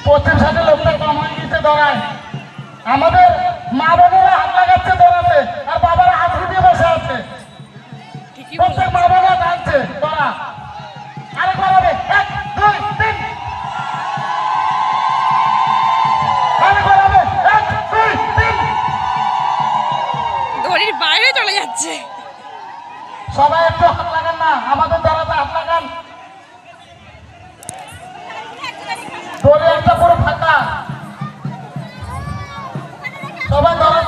পশ্চিম সাইডে লোকটা কামাই দিতে দৌড়ায়, আমাদের মা বোনেরা হাত লাগাচ্ছে দৌড়াতে, আর বাবারা হাত দিয়ে বসে আছে। প্রত্যেক মা বোনেরা টানছে দৌড়া, আরে করাবে 1 2 3, আরে করাবে 1 2 3। দড়ির বাইরে চলে যাচ্ছে। সবাই একটু হাত লাগান না, আমাদের দৌড়াতে হাত লাগান। দড়ি একটা পুরো ফাঁকা, সবাই দৌড়া